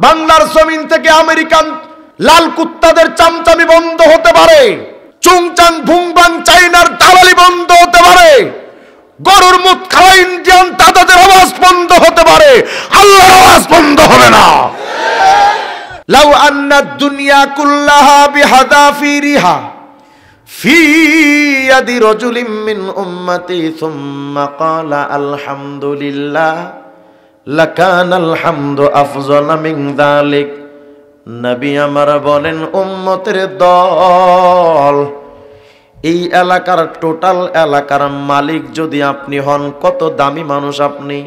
বাংলার জমিন থেকে আমেরিকান লাল কুত্তাদের চামচামি বন্ধ হতে পারে, চুংচাং ভুংবাং চাইনার দালালি বন্ধ হতে পারে, গরুর মুখ খাওয়া ইন্ডিয়ান দাদাদের আওয়াজ বন্ধ হতে পারে, আল্লাহর আওয়াজ বন্ধ হবে না। লাউ আন্না দুনিয়া কুল্লাহা বিহাদাফিরিহা ফি ইয়াদি রাজুলিন মিন উম্মতি সুম্মা ক্বালা আলহামদুলিল্লাহ লাকানাল হামদু আফযালা মিন যালিক। নবী আমার বলেন, উম্মতের দল, এই এলাকার টোটাল এলাকার মালিক যদি আপনি হন, কত দামি মানুষ আপনি,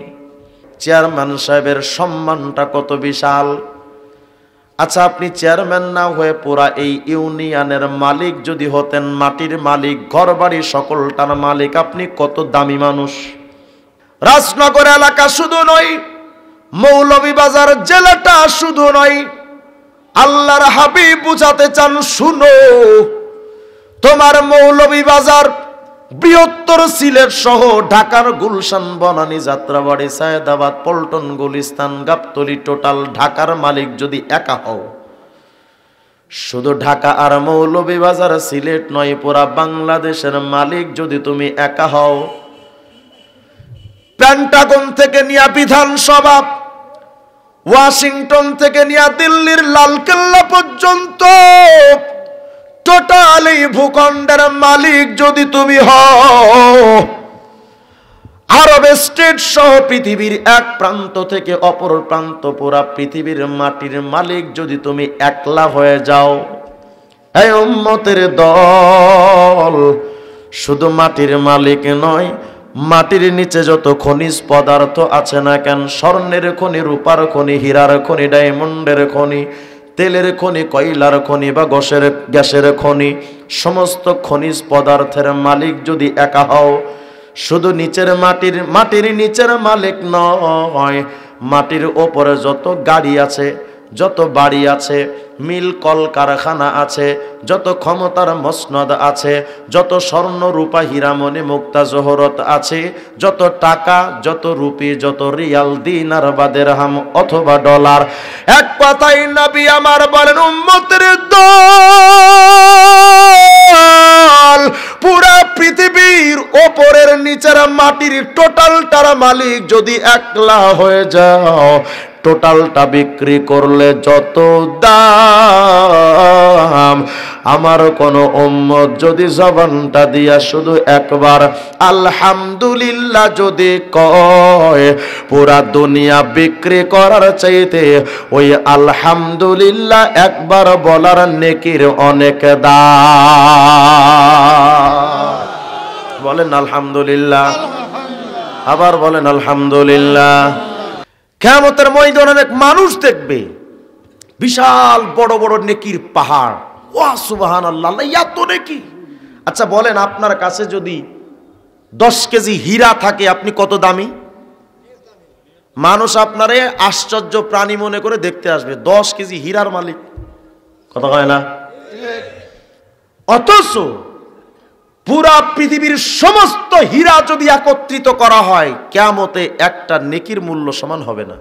চেয়ারম্যান সাহেবের সম্মানটা কত বিশাল। আচ্ছা, আপনি চেয়ারম্যান না হয়ে পুরা এই ইউনিয়নের মালিক যদি হতেন, মাটির মালিক, ঘরবাড়ি সকলটার মালিক, আপনি কত দামি মানুষ। রাজনগর এলাকা শুধু নয়, মৌলভীবাজার জেলাটা শুধু নয়, আল্লাহর হাবিব বুঝাতে চান, শুনো, তোমার মৌলভীবাজার, বৃহত্তর সিলেট সহ ঢাকার গুলশান, বনানী, যাত্রাবাড়ি, সায়েদাবাদ, পল্টন, গুলিস্তান, গাবতলী, টোটাল ঢাকার মালিক যদি একা হও, শুধু ঢাকা আর মৌলভীবাজার সিলেট নয়, পুরা বাংলাদেশের মালিক যদি তুমি একা হও, পেন্টাগন থেকে নিয়ে বিধানসভা, ওয়াশিংটন থেকে নিয়ে দিল্লির লালকেল্লা পর্যন্ত টোটাল এই ভূখণ্ডের মালিক যদি তুমি হও, আরব স্টেট সহ পৃথিবীর এক প্রান্ত থেকে অপর প্রান্ত পুরা পৃথিবীর মাটির মালিক যদি তুমি একলা হয়ে যাও, এই উম্মতের দল, শুধু মাটির মালিক নয়, মাটির নিচে যত খনিজ পদার্থ আছে না কেন, স্বর্ণের খনি, রূপার খনি, হীরার খনি, ডায়মন্ডের খনি, তেলের খনি, কয়লার খনি বা গ্যাসের খনি, সমস্ত খনিজ পদার্থের মালিক যদি একা হও, শুধু নিচের মাটির নিচের মালিক নয়, মাটির ওপরে যত গাড়ি আছে, যত বাড়ি আছে, মিল কল কারখানা আছে, যত ক্ষমতার মসনদ আছে, যত স্বর্ণ রূপা হীরামণি মুক্তা জহরত আছে, যত টাকা, যত রুপি, যত রিয়াল, দিনার বা দিরহাম অথবা ডলার, এক কথায় নবী আমার বলেন, উম্মতের দল, পুরা পৃথিবীর ওপরের নিচের মাটির টোটালটার মালিক যদি একলা হয়ে যাও, টোটালটা বিক্রি করলে যত দাম, আমার কোন উম্মত যদি জবানটা দিয়া শুধু একবার আলহামদুলিল্লাহ যদি কয়, পুরা দুনিয়া বিক্রি করার চাইতে ওই আলহামদুলিল্লাহ একবার বলার নেকির অনেক দাম। বলেন আলহামদুলিল্লাহ, আবার বলেন আলহামদুলিল্লাহ। কিয়ামতের ময়দানে অনেক মানুষ দেখবে, বিশাল বড় বড় নেকির পাহাড়, ওয়া সুবহানাল্লাহ, এত নেকি। আচ্ছা বলেন, আপনার কাছে যদি 10 কেজি হীরা থাকে, আপনি কত দামি? মানুষ আপনারে আশ্চর্য প্রাণী মনে করে দেখতে আসবে, 10 কেজি হীরার মালিক, কথা হয় না? অথচ পুরা পৃথিবীর সমস্ত হীরা যদি একত্রিত করা হয়, কিয়ামতে একটা নেকির মূল্য সমান হবে না।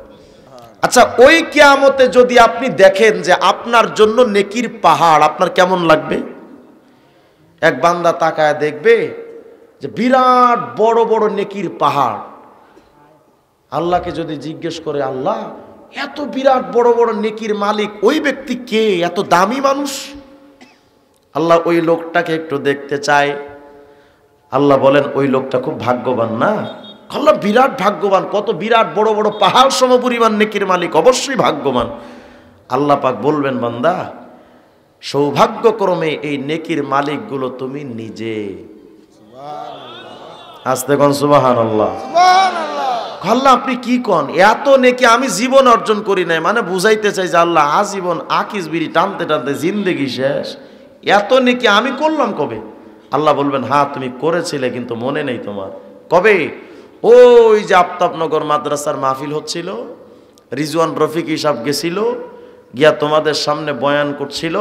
আচ্ছা, ওই কিয়ামতে যদি আপনি দেখেন যে আপনার জন্য নেকির পাহাড়, আপনার কেমন লাগবে? এক বান্দা তাকায় দেখবে যে বিরাট বড় বড় নেকির পাহাড়। আল্লাহকে যদি জিজ্ঞেস করে, আল্লাহ এত বিরাট বড় বড় নেকির মালিক ওই ব্যক্তি কে, এত দামি মানুষ? আল্লাহ ওই লোকটাকে একটু দেখতে চায়। আল্লাহ বলেন, ওই লোকটা খুব ভাগ্যবান না? আল্লাহ বিরাট ভাগ্যবান, কত বিরাট বড় বড় পাহাড় সমপরিমাণ নেকির মালিক, অবশ্যই ভাগ্যবান। আল্লাহ পাক বলবেন, বান্দা সৌভাগ্যক্রমে এই নেকির মালিকগুলো তুমি নিজে। আস্তে কোন সুবহানাল্লাহ। আল্লাহ আপনি কি কোন, এত নেকি আমি জীবন অর্জন করি নাই, মানে বুঝাইতে চাই যে আল্লাহ আজীবন আকিস বিড়ি টানতে টানতে জিন্দেগি শেষ, এত নেকি আমি করলাম কবে? আল্লাহ বলবেন, হ্যাঁ তুমি করেছিলে কিন্তু মনে নেই তোমার। কবে? ওই যে আফতাবনগর মাদ্রাসার মাহফিল হচ্ছিল, রিজওয়ান রফিক সাহেব গেছিল, গিয়া তোমাদের সামনে বয়ান করছিল,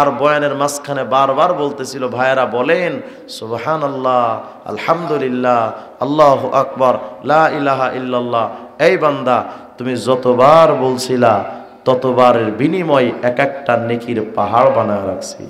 আর বয়ানের মাঝখানে বারবার বলতেছিল, ভাইয়েরা বলেন সুবহানাল্লাহ, আলহামদুলিল্লাহ, আল্লাহু আকবার, লা ইলাহা ইল্লাল্লাহ। এই বান্দা তুমি যতবার বলছিলা ততবারের বিনিময় এক একটা নেকির পাহাড় বানায় রাখছি।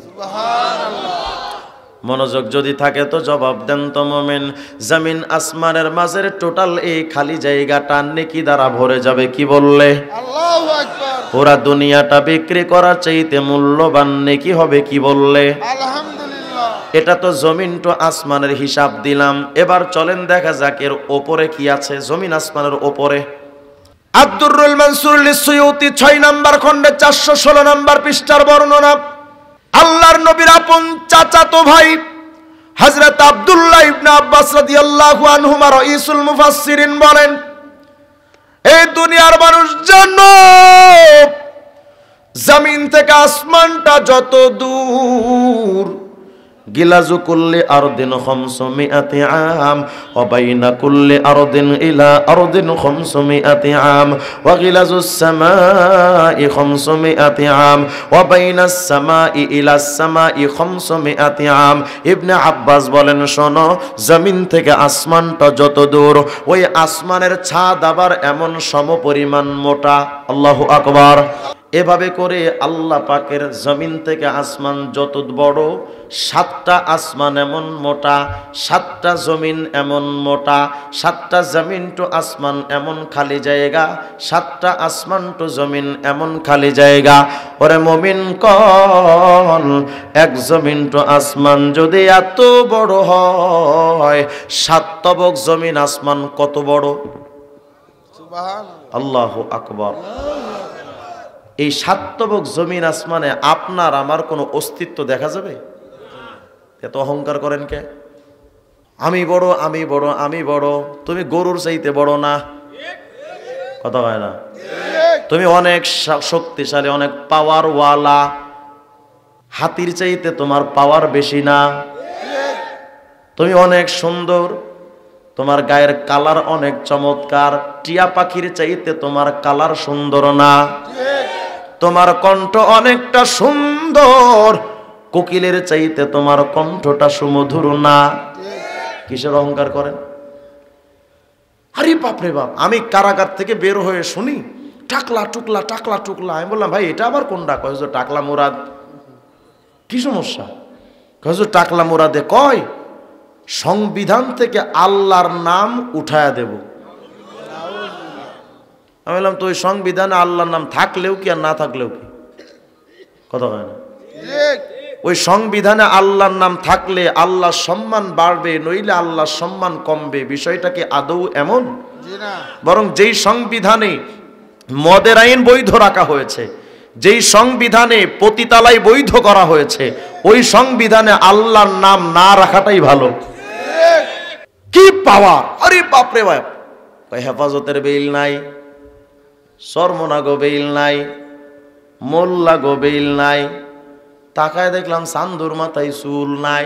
মনোযোগ যদি থাকে তো জবাব দেন তো মোমেন, জমিন আসমানের মাঝের টোটাল এই খালি জায়গাটা নেকি দ্বারা ভরে যাবে কি বললে? আল্লাহু আকবার। পুরা দুনিয়াটা বিক্রি করার চাইতে মূল্যবান নেকি হবে কি বললে? আলহামদুলিল্লাহ। এটা তো জমিন টু আসমানের হিসাব দিলাম। এবার চলেন দেখা যাক এর ওপরে কি আছে। জমিন আসমানের ওপরে আব্দুরুল মানসুর লিসুয়ুতি 6 নম্বর খণ্ডে 416 নম্বর পৃষ্ঠার বর্ণনা। আল্লাহর নবীর আপন চাচাতো ভাই হযরত আব্দুল্লাহ ইবনে আব্বাস রাদিয়াল্লাহু আনহুমা রাইসুল মুফাসসিরিন বলেন, এই দুনিয়ার মানুষ জানো, জমিন থেকে আসমানটা যত দূর, গিলাজু কুল্লি আরদিন 500 আম ওয়া বাইনা কুল্লি আরদিন ইলা আরদিন 500 আম ওয়া গিলাজুস সামাই 500 আম ওয়া বাইনাস সামাই ইলাস সামাই 500 আম। ইবনে আব্বাস বলেন, শোনো, জমিন থেকে আসমানটা যত দূর, ওই আসমানের ছাদ আবার এমন সমপরিমাণ মোটা। আল্লাহু আকবার। এভাবে করে আল্লাহ পাকের জমিন থেকে আসমান যত বড়, 7টা আসমান এমন মোটা, 7টা জমিন এমন মোটা, 7টা জমিন টু আসমান এমন খালি জায়গা, 7টা আসমান টু জমিন এমন খালি জায়গা। ওরে মুমিন কল, এক জমিন টু আসমান যদি এত বড় হয়, 7 তবক জমিন আসমান কত বড়? সুবহানাল্লাহ। আল্লাহু আকবার। এই 7 তবক জমিন আসমানে আপনার আমার কোনো অস্তিত্ব দেখা যাবে? এত অহংকার করেন কে? আমি বড়, আমি বড়, আমি বড়। তুমি গরুর চাইতে বড় না, কথা হয় না? তুমি অনেক শক্তিশালী, অনেক পাওয়ারওয়ালা। হাতির চাইতে তোমার পাওয়ার বেশি না। তুমি অনেক সুন্দর, তোমার গায়ের কালার অনেক চমৎকার। টিয়া পাখির চাইতে তোমার কালার সুন্দর না। তোমার কণ্ঠ অনেকটা সুন্দর, কোকিলের চাইতে তোমার কণ্ঠটা সুমধুর না। কিসের অহংকার করেন? আরে বাপরে বাপ, আমি কারাগার থেকে বের হয়ে শুনি টাকলা টুকলা টাকলা টুকলা। আমি বললাম, ভাই এটা আবার কোনটা? কয় যে টাকলা মুরাদ। কি সমস্যা? কয় যে টাকলা মুরাদে কয় সংবিধান থেকে আল্লাহর নাম উঠায়া দেব। আমি বললাম, তো ওই সংবিধানে আল্লাহর নাম থাকলেও কি আর না থাকলেও কি? কথা হয় না? ওই সংবিধানে আল্লাহর নাম থাকলে আল্লাহর সম্মান বাড়বে, নইলে আল্লাহর সম্মান কমবে। বিষয়টা কি আদৌ এমন? বরং যেই সংবিধানে মদের আইন বৈধ রাখা হয়েছে, যেই সংবিধানে পতিতালয় বৈধ করা হয়েছে, ওই সংবিধানে আল্লাহর নাম না রাখাটাই ভালো। কি পাওয়ার! আরে বাপরে বাপ। হেফাজতের বেইল নাই, শর্মনাগো বেইল নাই, মোল্লাগো বেইল নাই। তাকায় দেখলাম চান্দুর মাথায় চুল নাই,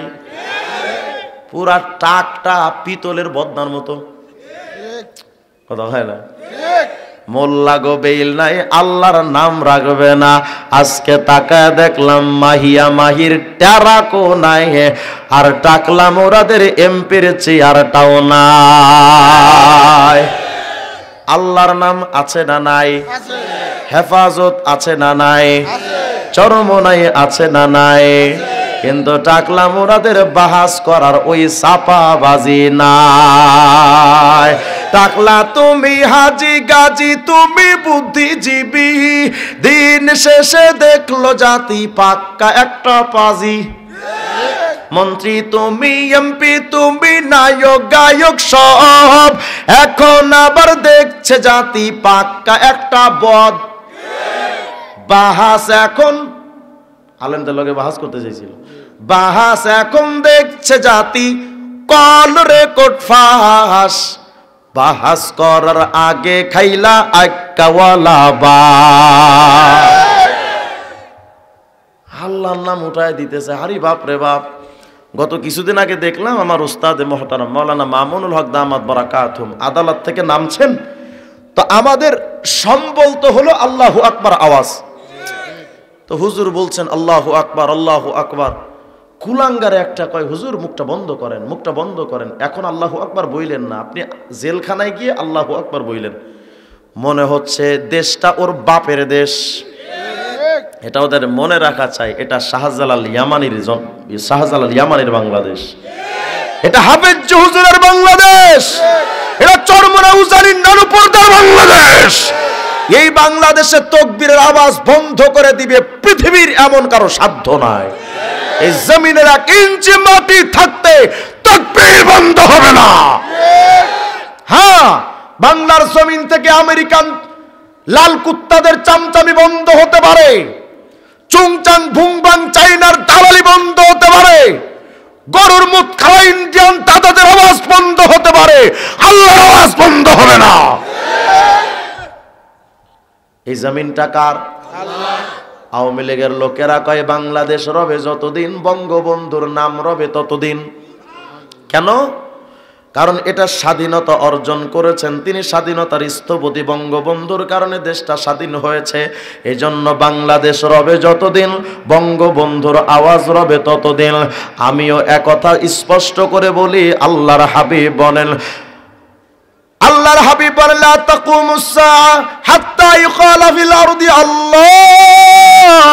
পুরা টাকটা পিতলের বদনার মতো। কথা হয় না? মোল্লাগো বেইল নাই, আল্লাহর নাম রাখবে না। আজকে তাকায় দেখলাম মাহিয়া মাহির টেরাকো নাই, আর টাকলা মোরাদের এমপির চেয়ারটাও নাই। আল্লাহর নাম আছে না নাই? হেফাজত আছে না নাই? চরমনাই আছে না নাই? কিন্তু টাকলা মোরাদের বাহাস করার ওই চাপাবাজি নাই। টাকলা তুমি হাজি গাজী, তুমি বুদ্ধিজীবী, দিন শেষে দেখলো জাতি পাক্কা একটা পাজি। মন্ত্রী তুমি, এমপি তুমি, নায়ক গায়ক সব, এখন আবার দেখছে জাতি পাক্কা একটা বদ। বাহাস এখন আলেমদের লগে বাহাস করতে চাইছিল, বাহাস এখন দেখছে জাতি কল রেকর্ড ফাঁস। বাহাস করার আগে খাইলা আক্কাওয়ালা বা। আল্লাহর নাম উঠায় দিতেছে। হারি বাপ রে বাপ। গত কিছুদিন আগে দেখলাম আমার উস্তাদ মুহতারাম মাওলানা মামুনুল হক দামাত বারাকাতুহুম আদালত থেকে নামছেন। তো আমাদের সম্বল তো হলো আল্লাহু আকবার আওয়াজ। তো হুজুর বলছেন আল্লাহু আকবার, আল্লাহু আকবার। কুলাঙ্গারে একটা কয়, হুজুর মুখটা বন্ধ করেন, মুখটা বন্ধ করেন, এখন আল্লাহু আকবার বইলেন না, আপনি জেলখানায় গিয়ে আল্লাহু আকবার বইলেন। মনে হচ্ছে দেশটা ওর বাপের দেশ। এটা ওদের মনে রাখা চাই। এটা শাহজালাল ইয়ামানির বাংলাদেশ, এটা হাফেজ হুজুরের বাংলাদেশ, এটা চরমোনা উজানির নানুপর্দার বাংলাদেশ। এই বাংলাদেশে তাকবীরের আওয়াজ বন্ধ করে দিবে পৃথিবীর এমন কারো সাধ্য নাই। এই জমিনের 1 ইঞ্চি মাটি থাকতে তাকবীর বন্ধ হবে না। হ্যাঁ, বাংলার জমিন থেকে আমেরিকান লাল কুত্তাদের চামচামি বন্ধ হতে পারে, চুংচাং ভুংবাং চাইনার দালালি বন্ধ হতে পারে, গরুর মুখ খাওয়া ইন্ডিয়ান দাদাদের আওয়াজ বন্ধ হতে পারে, আল্লাহর আওয়াজ বন্ধ হবে না। এই জমিনটা কার? আল্লাহ। আওয়ামী লীগের লোকেরা কয় বাংলাদেশ রবে যতদিন, বঙ্গবন্ধুর নাম রবে ততদিন। কেন? কারণ এটা স্বাধীনতা অর্জন করেছেন তিনি, স্বাধীনতার স্থপতি বঙ্গবন্ধুর কারণে দেশটা স্বাধীন হয়েছে। এজন্য বাংলাদেশ রবে যতদিন, বঙ্গবন্ধুর আওয়াজ রবে ততদিন। আমিও একথা স্পষ্ট করে বলি, আল্লাহর হাবিব বলেন, আল্লাহর হাবিব বলেন, লা তাকুমুস সাআ হাত্তা ইউকালা ফিল আরদি আল্লাহ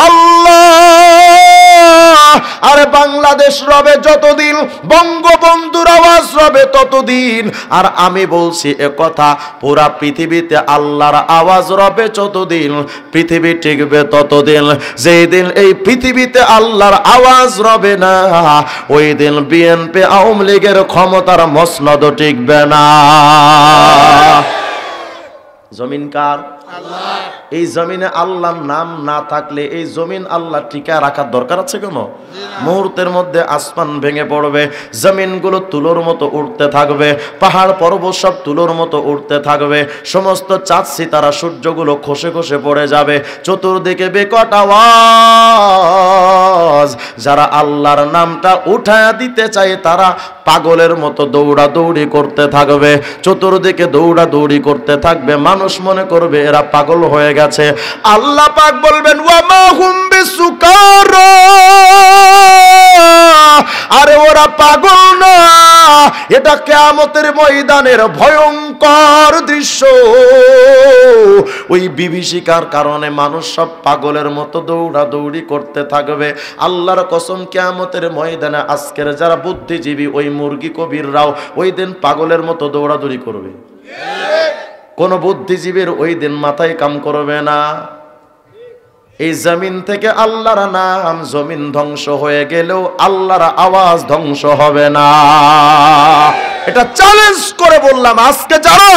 আল্লাহ। আরে বাংলাদেশ রবে যতদিন, বঙ্গবন্ধুর আওয়াজ রবে ততদিন। আর আমি বলছি একথা, পুরা পৃথিবীতে আল্লাহর আওয়াজ রবে যতদিন, পৃথিবী টিকবে ততদিন। যেই দিন এই পৃথিবীতে আল্লাহর আওয়াজ রবে না, ওই দিন বিএনপি আওয়ামী লীগের ক্ষমতার মসনদ টিকবে না। জমিন কার? আল্লাহ। এই জমিনে আল্লাহর নাম না থাকলে এই জমিন আল্লাহ টিকা রাখার দরকার আছে কেন? মুহূর্তের মধ্যে আসমান ভেঙে পড়বে, জমিনগুলো তুলোর মতো উঠতে থাকবে, পাহাড় পর্বত সব তুলোর মতো উঠতে থাকবে, সমস্ত চাঁদ সিতারা সূর্যগুলো খসে খসে পড়ে যাবে, চতুর্দিকে বিকট আওয়াজ। যারা আল্লাহর নামটা উঠায়া দিতে চায় তারা পাগলের মতো দৌড়াদৌড়ি করতে থাকবে, চতুর্দিকে দৌড়াদৌড়ি করতে থাকবে, মানুষ মনে করবে এরা পাগল হয়ে গেছে। আল্লাহ পাক বলবেন, ওয়া মা হুম বিসুকারা, আরে ওরা পাগল না, এটা কিয়ামতের ময়দানের ভয়ঙ্কর দৃশ্য। ওই বিভীষিকার কারণে মানুষ সব পাগলের মতো দৌড়াদৌড়ি করতে থাকবে। আল্লাহর কসম, কিয়ামতের ময়দানে আজকের যারা বুদ্ধিজীবী ওই মুরগি কবিররাও ওই দিন পাগলের মতো দৌড়াদৌড়ি করবে। কোন বুদ্ধিজীবীর ওই দিন মাথায় কাম করবে না। এই জমিন থেকে আল্লাহর নাম, জমিন ধ্বংস হয়ে গেলেও আল্লাহর আওয়াজ ধ্বংস হবে না। এটা চ্যালেঞ্জ করে বললাম, আজকে যারা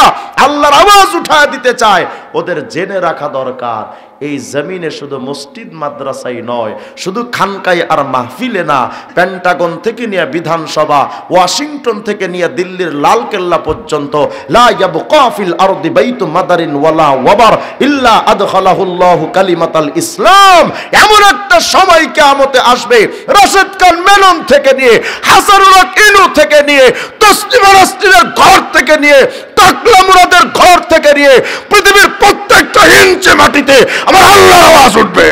আল্লাহর আওয়াজ উঠায় দিতে চায় ওদের জেনে রাখা দরকার, এই জমিনে শুধু মসজিদ মাদ্রাসাই নয়, শুধু খানকাই আর মাহফিলে না, পেন্টাগন থেকে নিয়ে বিধানসভা, ওয়াশিংটন থেকে নিয়ে দিল্লির লালকেল্লা পর্যন্ত, লা ইয়াবকা ফিল আরদি বাইতু মাদারিন ওয়ালা ওয়াবার ইল্লা আদখালাহুল্লাহু কালিমাতাল ইসলাম। এমন একটা সময় কিয়ামতে আসবে, রাশেদ খান মেনন থেকে নিয়ে, হাসানুল হক ইনু থেকে নিয়ে, তসলিমা নাসরিনের ঘর থেকে নিয়ে, টাকলা মুরাদের ঘর থেকে নিয়ে পৃথিবীর প্রত্যেকটা ইঞ্চি মাটিতে আমার আল্লাহর আওয়াজ উঠবে।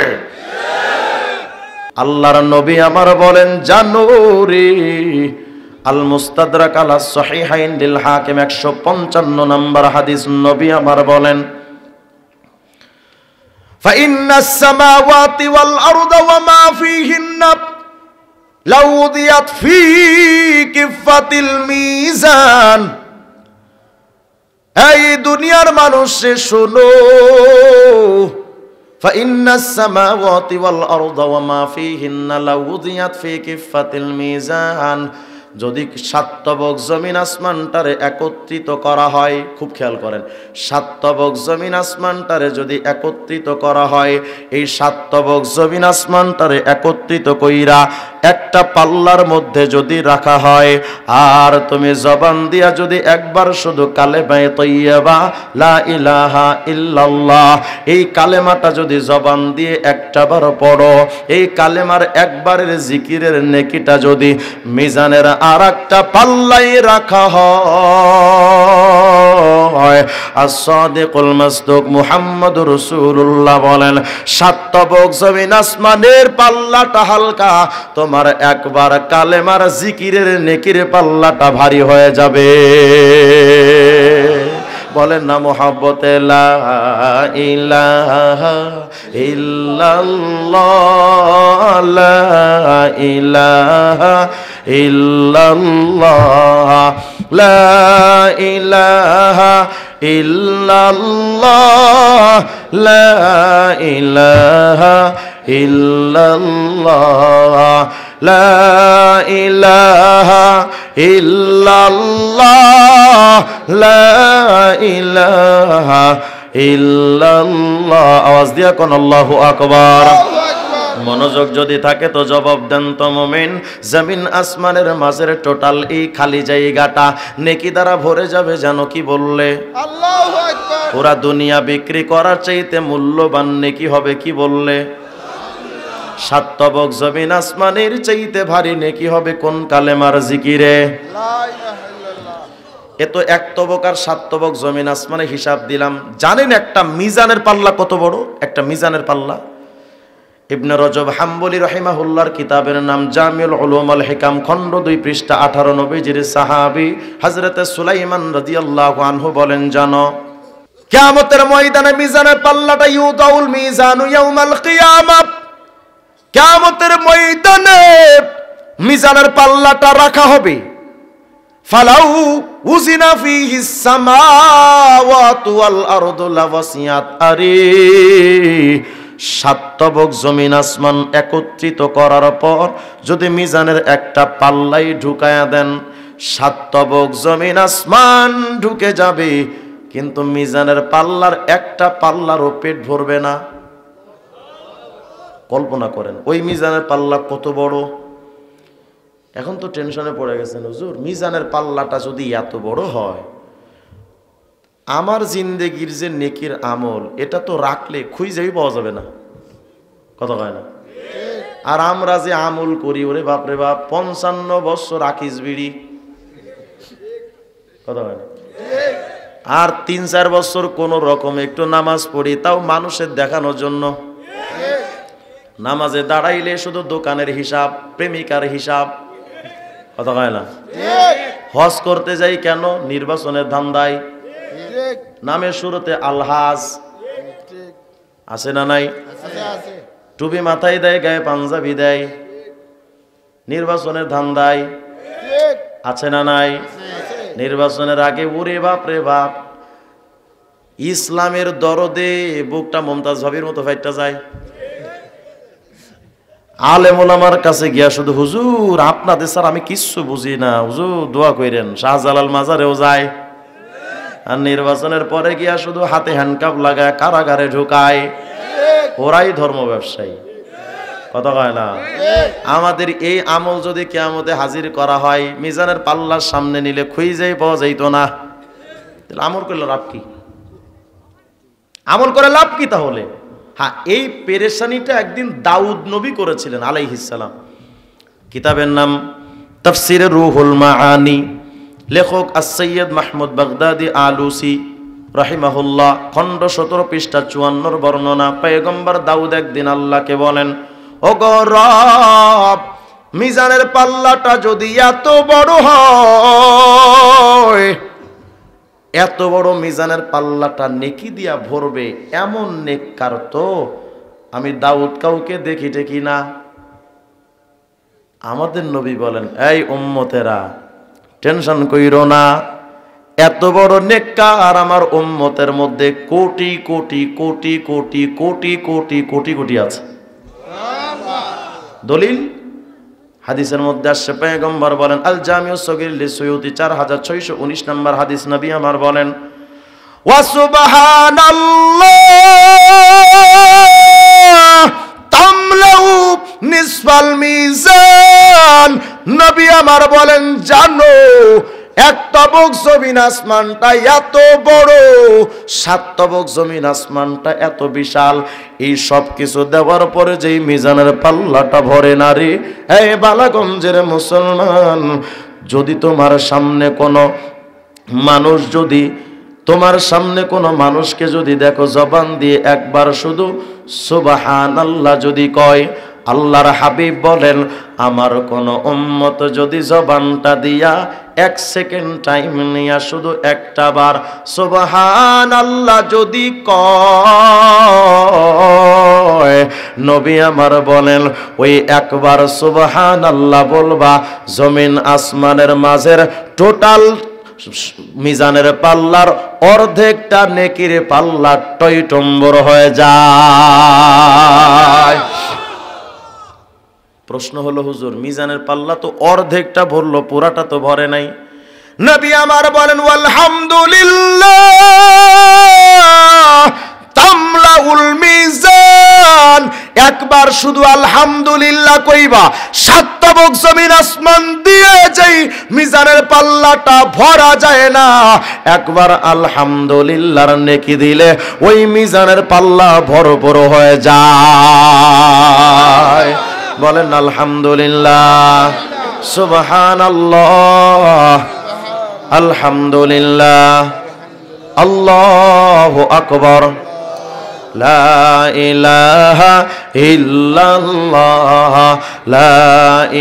আল্লাহর নবী আমার বলেন, জানো রে, আল মুস্তাদরাক আলা সহিহাইন লিল হাকিম 155 নম্বর হাদিস, নবী আমার বলেন, ফাইন্নাস সামাওয়াতি ওয়াল আরদা ওয়া মা ফীহিন্না লাউ উদিয়াত ফী কিফাতিল মিজান। এই দুনিয়ার মানুষ শোনো, ফাইন্নাস সামাওয়াতি ওয়াল আরদা ওয়া মা ফীহিন্না লাউ উদিয়াত ফী কিফাতিল মিজান। যদি 7 তবক জমিন আসমানটারে একত্রিত করা হয়, খুব খেয়াল করেন, 7 তবক জমিন আসমানটারে যদি একত্রিত করা হয়, এই 7 তবক জমিন আসমানটারে একত্রিত কইরা একটা পাল্লার মধ্যে যদি রাখা হয়, আর তুমি জবান দিয়া যদি একবার শুধু কালেমায়ে তয়্যিবা লা ইলাহা ইল্লাল্লাহ, এই কালেমাটা যদি জবান দিয়ে একটাবার পড়ো, এই কালেমার একবারের জিকিরের নেকিটা যদি মিজানের আর একটা পাল্লাই রাখা হয়, as-সাদিকুল মাসদুক মুহাম্মদুর রাসূলুল্লাহ বলেন, 7 তবক জমিন আসমানের পাল্লাটা হালকা, তোমার একবার কালেমার জিকিরের নেকির পাল্লাটা ভারী হয়ে যাবে। বলেন না মোহাব্বতে লা ইলাহা ইল্লাল্লাহ লা ইলাহা ইল্লাল্লাহ লা ইলাহা ইল্লাল্লাহ লা ইলাহা ইল্লাল্লাহ লা ইলাহা ইল্লাল্লাহ লা ইলাহা ইল্লাল্লাহ। আওয়াজ দিয়া কোন আল্লাহু আকবার। মনোযোগ যদি থাকে তো জবাব দেন তো মুমিন। জমিন আসমানের মাঝের টোটাল এই খালি জায়গাটা নেকি দ্বারা ভরে যাবে। জানো কি বললে? আল্লাহু আকবার। পুরা দুনিয়া বিক্রি করার চাইতে মূল্যবান নেকি হবে কি বললে? 7 তবক জমিন আসমানের চাইতে ভারী নেকি হবে কোন কালেমার জিকিরে? লা ইলাহা ইল্লাল্লাহ। এত 1 তবক আর 7 তবক জমিন আসমানে হিসাব দিলাম। জানেন একটা মিজানের পাল্লা কত বড়? একটা মিজানের পাল্লা ইবনে রজব হাম্বলি রাহিমাহুল্লাহর কিতাবের নাম জামিউল উলুম আল হিকাম, খণ্ড 2 পৃষ্ঠা 18 নবীজির সাহাবী হযরতে সুলাইমান রাদিয়াল্লাহু আনহু বলেন, জানো কিয়ামতের ময়দানে মিজানের পাল্লাটা ইউদাউল মিজানু ইয়াউমাল কিয়ামাহ, কিয়ামতের ময়দানে মিজানের পাল্লাটা রাখা হবে। ফালাউ উজিনা ফিহিস সামাওয়াতু ওয়াল আরদু লাওয়াসিয়াত আরি। 7 তবক জমিন আসমান একত্রিত করার পর যদি মিজানের একটা পাল্লাই ঢুকায়া দেন, 7 তবক জমিন আসমান ঢুকে যাবে, কিন্তু মিজানের পাল্লার একটা পাল্লারও পেট ভরবে না। কল্পনা করেন ওই মিজানের পাল্লা কত বড়। এখন তো টেনশনে পড়ে গেছেন, হুজুর মিজানের পাল্লাটা যদি এত বড় হয়, আমার জিন্দেগির যে নেকির আমল এটা তো রাখলে খুঁজেই পাওয়া যাবে না। কথা কয় না? আর আমরা যে আমল করি, ওরে বাপরে বাপ, 55 বছর আকিস বিড়ি। কথা কয় না? আর 3-4 বছর কোন রকম একটু নামাজ পড়ি, তাও মানুষের দেখানোর জন্য। নামাজে দাঁড়াইলে শুধু দোকানের হিসাব, প্রেমিকার হিসাব। কথা কয় না? হজ করতে যাই কেন? নির্বাচনের ধান্দায়। ঠিক নামের শুরুতে আলহাজ ঠিক আছে না নাই? আছে আছে। টুপি মাথায় দেয়, গায়ে পাঞ্জাবি দেয়, নির্বাচনের ধান্দায় ঠিক আছে না নাই? আছে। নির্বাচনের আগে ওরে বাপ রে বাপ, ইসলামের দরদে বুকটা মমতাজ ভাবির মতো ফাইটটা যায়। আলেম ওলামার কাছে গিয়া শুধু, হুজুর আপনাদের স্যার আমি কিচ্ছু বুঝি না, হুজুর দোয়া কইরেন। শাহজালাল মাজারেও যায়। আর নির্বাচনের পরে গিয়া শুধু হাতে হ্যান্ডকাপ লাগায় কারাগারে ঢুকায়। ওরাই ধর্ম ব্যবসায়ী। কথা কয় না? আমাদের এই আমল যদি কিয়ামতে হাজির করা হয়, মিজানের পাল্লার সামনে নিলে খুঁজেই পাওয়া যাইতো না, তাহলে আমল করলে লাভ কি? আমল করে লাভ কি তাহলে? হ্যাঁ, এই পেরেশানিটা একদিন দাউদ নবী করেছিলেন আলাইহিস সালাম। কিতাবের নাম তাফসিরে রুহুল মাআনি, লেখক আস-সৈয়দ মাহমুদ বাগদাদি আলুসি রাহিমাহুল্লাহ, খণ্ড 17 পৃষ্ঠা 54 বর্ণনা। পয়গম্বর দাউদ একদিন আল্লাহকে বলেন, ওগো রব, মিজানের পাল্লাটা যদি এত বড় হয়, এত বড় মিজানের পাল্লাটা নেকি দিয়া ভরবে, এমন নেককার তো আমি দাউদ কাউকে দেখি টেকি না। আমাদের নবী বলেন, এই উম্মতেরা টেনশন কইরো না, এত বড় নেককার আমার উম্মতের মধ্যে কোটি কোটি কোটি কোটি কোটি কোটি কোটি কোটি আছে। দলিল হাদিসের মধ্যে আসছে, পয়গম্বর বলেন, আল জামিউ সগীর লিসুয়ুতি 4619 নম্বর হাদিস, নবী আমার বলেন, ওয়া সুবহানাল্লাহ তামলাউ নিসফাল মিজান। নবী আমার বলেন, জানো 1 তবক জমিন আসমানটা এত বড়, 7 তবক জমিন আসমানটা এত বিশাল, এই সব কিছু দেওয়ার পরে যেই মিজানের পাল্লাটা ভরে না রে, এই বালাগঞ্জের মুসলমান, যদি তোমার সামনে কোনো মানুষ, যদি তোমার সামনে কোনো মানুষকে যদি দেখো, জবান দিয়ে একবার শুধু সুবহানাল্লাহ যদি কয়, আল্লাহর হাবিব বলেন, আমার কোন উম্মত যদি জবানটা দিয়া 1 সেকেন্ড টাইম নিয়া শুধু একটা বার সুবহানাল্লাহ যদি কয়, নবী আমার বলেন ওই একবার সুবহানাল্লাহ বলবা, জমিন আসমানের মাঝের টোটাল মিজানের পাল্লার অর্ধেকটা নেকির পাল্লা টইটম্বর হয়ে যায়। প্রশ্ন হলো, হুজুর মিজানের পাল্লা তো অর্ধেকটা ভরলো, পুরাটা তো ভরে নাই। নবী আমার বলেন, আলহামদুলিল্লাহ তামলাউল মিজান। একবার শুধু আলহামদুলিল্লাহ কইবা, 7 তবক জমিন আসমান দিয়ে যাই মিজানের পাল্লাটা ভরা যায় না। একবার আলহামদুলিল্লাহর নেকি দিলে ওই মিজানের পাল্লা ভরপুর হয়ে যায়। বলেন আলহামদুলিল্লাহ, সুবহানাল্লাহ, আলহামদুলিল্লাহ, আল্লাহু আকবার, লা ইলাহা ইল্লাল্লাহ, লা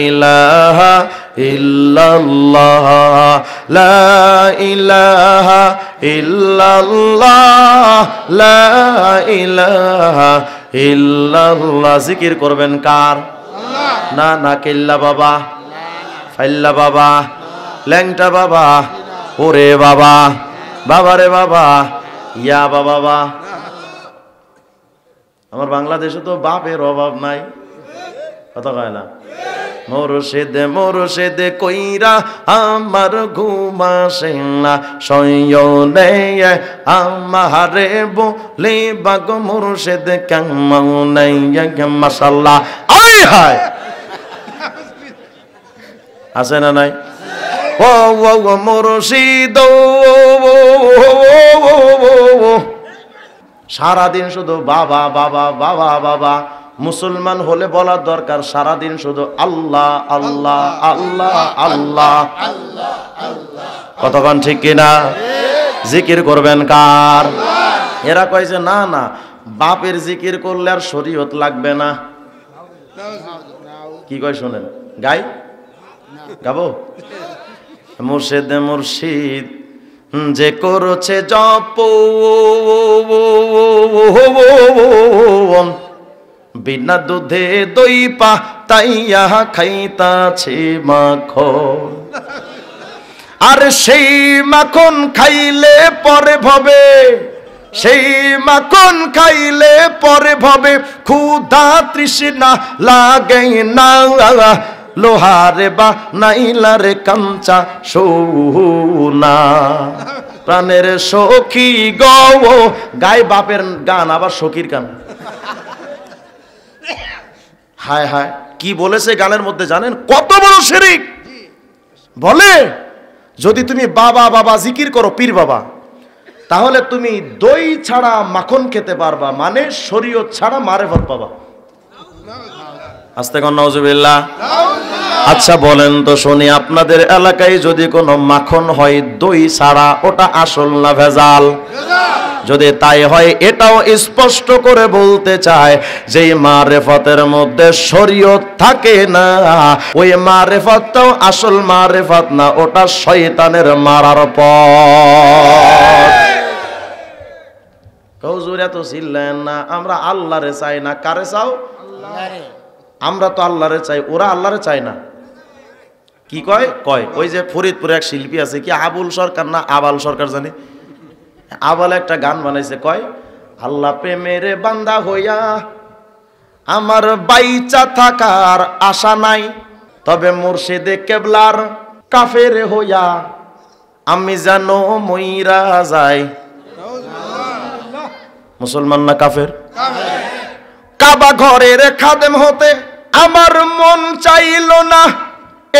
ইলাহা ইল্লাল্লাহ, লা ইলাহা ইল্লাল্লাহ, লা ইলাহা ইল্লাল্লাহ। জিকির করবেন কার? না না, কেল্লা বাবা, ফাইল্লা বাবা, ল্যাংটা বাবা, ওরে বাবা, বাবারে বাবা, ইয়া বাবা। আমার বাংলাদেশে তো বাপের অভাব নাই, কথা কয় না। মোরশেদে মোরশেদে কইরা আমার ঘুমাসে না, সয়নে আমারে বলে বাগ মোরশেদ কেমন মাশাআল্লাহ। আয় হায়, আছে না নাই? ও ও মোরশিদ, সারাদিন শুধু বাবা বাবা বাবা বাবা। মুসলমান হলে বলার দরকার সারাদিন শুধু আল্লাহ আল্লাহ আল্লাহ আল্লাহ। কতক্ষণ ঠিক কিনা? জিকির করবেন কার? এরা কয় যে না না, বাপের জিকির করলে আর শরীয়ত লাগবে না। কি কয় শোনেন, গাই গাবো? মুর্শিদ মুর্শিদ যে করছে জপ, বিনা দুধে দই পাতাইয়া খাইতাছে মাখন। আর সেই মাখন খাইলে পরে ভবে, সেই মাখন খাইলে পরে ভবে ক্ষুধা তৃষ্ণা লাগে না। লোহারে বা নাইলারে কাঞ্চা সোনা, প্রাণের সখী গো। গায় বাপের গান, আবার সখীর গান। হায় হায়, কি বলেছে গানের মধ্যে জানেন? কত বড় শিরক। বলে যদি তুমি বাবা বাবা জিকির করো, পীর বাবা, তাহলে তুমি দই ছাড়া মাখন খেতে পারবা, মানে শরীয়ত ছাড়া মারেফত পাবা। আস্তে কর নাউজুবিল্লাহ। আচ্ছা বলেন তো শুনি, আপনাদের এলাকায় যদি কোনো মাখন হয় দই ছাড়া, ওটা আসল না ভেজাল? যদি তাই হয়, এটাও স্পষ্ট করে বলতে চায় যে মারেফতের মধ্যে শরীয়ত থাকে না, ওই মারেফতটাও আসল মারেফত না, ওটা শয়তানের মারার পথ। হুজুর এত চিল্লেন না, আমরা আল্লাহরে চাই না। কারে চাও? আমরা তো আল্লাহরে চাই, ওরা আল্লাহরে চায় না। কি কয়? কয় ওই যে ফরিদপুরে এক শিল্পী আছে, কি আবুল সরকার না আবাল সরকার জানি, আবাল একটা গান বানাইছে, কয় আল্লাহ প্রেমের বান্দা হইয়া আমার বাইচা থাকার আশা নাই, তবে মুর্শিদে কেবলার কাফের হইয়া আমি জানো মইরা যাই। মুসলমান না কাফের? কাবা ঘরের খাদেম হতে আমার মন চাইল না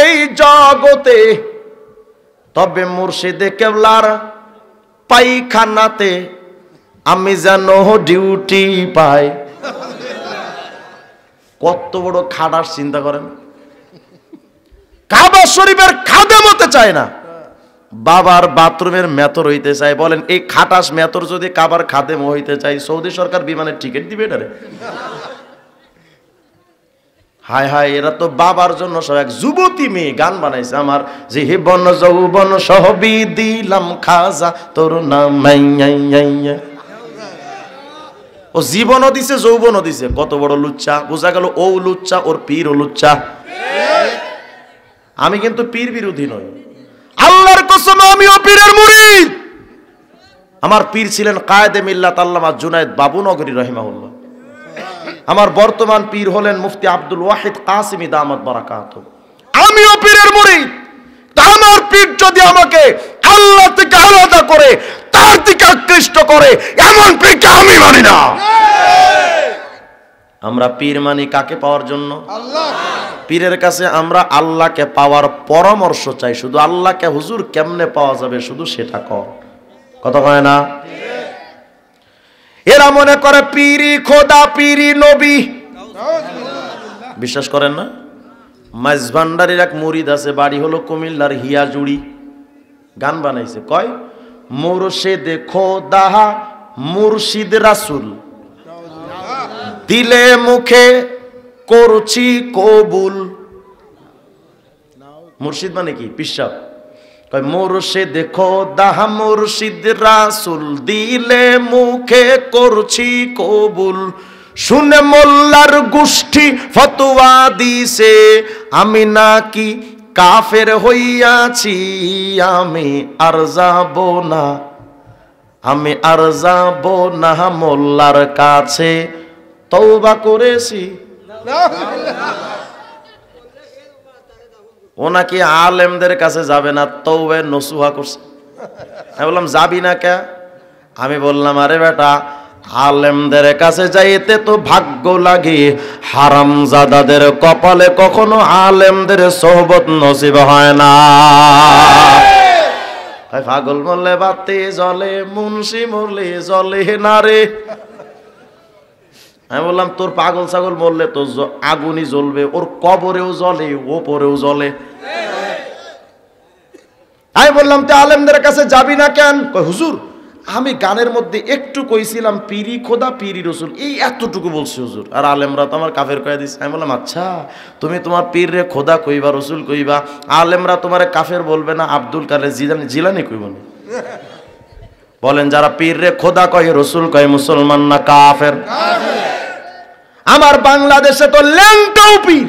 এই জগতে, তবে মুর্শিদে কেবলার পায়খানাতে আমি যেন ডিউটি পাই। কত বড় খাটাস চিন্তা করেন। কাবা শরীফের খাদেম হতে চায় না, বাবার বাথরুমের মেথর হইতে চায়। বলেন এই খাটাস মেথর যদি কাবার খাদেম হইতে চাই, সৌদি সরকার বিমানের টিকিট দিবে না রে? হায় হায়, এরা তো বাবার জন্য সব এক যুবতী মেয়ে গান বানাইছে। আমার জীবন যৌবন সবই দিলাম খাজা তোর নাম। ও জীবনও দিছে যৌবনও দিছে, কত বড় লুচ্চা। বোঝা গেল ও লুচ্চা, ওর পীর ও লুচ্চা। আমি কিন্তু পীর বিরোধী নই, আল্লাহর কসম আমিও পীরের মুরিদ। আমার পীর ছিলেন কায়েদে মিল্লাত আল্লামা জুনায়েদ বাবুনগরী রাহিমাহুল্লাহ। আমার বর্তমান পীর হলেন মুফতি আব্দুল ওয়াহিদ কাসিমি দামাত বারাকাতুহু। আমিও পীরের মুরিদ। আমার পীর যদি আমাকে আল্লাহ থেকে আলাদা করে, তার থেকে আকৃষ্ট করে, এমন পীরকে আমি মানি না। আমরা পীর মানি কাকে পাওয়ার জন্য? আল্লাহ। পীরের কাছে আমরা আল্লাহকে পাওয়ার পরামর্শ চাই। শুধু আল্লাহকে হুজুর কেমনে পাওয়া যাবে শুধু সেটা কর, কথা হয় না? এরা মনে করে পীরি খোদা, পীরি নবী। বিশ্বাস করেন না? মাইজভান্ডারির এক মুরিদ আছে, বাড়ি হলো কুমিল্লার হিয়াজুড়ি। গান বানাইছে, কয় মুর্শিদে খোদা মুর্শিদ রাসূল, দিলে মুখে করছি কবুল। মুর্শিদ মানে কি? পিসাব। কয় মুর্শিদ খোদা মুর্শিদ রাসূল, দিলে মুখে করছি কবুল। শুনে মোল্লার গোষ্ঠী ফতোয়া দিছে, আমি নাকি কাফের হইয়াছি। আমি আর যাব না, আমি আর যাব না মোল্লার কাছে, তওবা করেছি। ও নাকি আলেমদের কাছে যাবে না, তওবা নসুহা করছে। আমি বললাম যাবি না কে? আমি বললাম আরে বেটা, আলেমদের কাছে যাইতে তো ভাগ্য লাগে, হারামজাদাদের কপালে কখনো আলেমদের সোহবত নসিব হয় না। পাগল মরলে বাতি জ্বলে, মুন্সি মরলে জ্বলে না রে। আমি বললাম তোর পাগল ছাগল মরলে তো আগুনই জ্বলবে, ওর কবরেও জ্বলে, ওপরেও জ্বলে। আমি বললাম তুই আলেমদের কাছে যাবি না কেন? কয় হুজুর আমি গানের মধ্যে একটু কইছিলাম পীরি খোদা পীরি রসুল, এই এতটুকু বলছি হুজুর, আর আলেমরা তো আমার কাফের কয়ে দিচ্ছে। আমি বললাম আচ্ছা, তুমি তোমার পীর রে খোদা কইবা, রসুল কইবা, আলেমরা তোমার কাফের বলবে না, আব্দুল কাদের জিলানি কইব না? বলেন যারা পীর রে খোদা কয় রসুল কয় মুসলমান না কাফের? আমার বাংলাদেশে তো ল্যাংটাও পীর।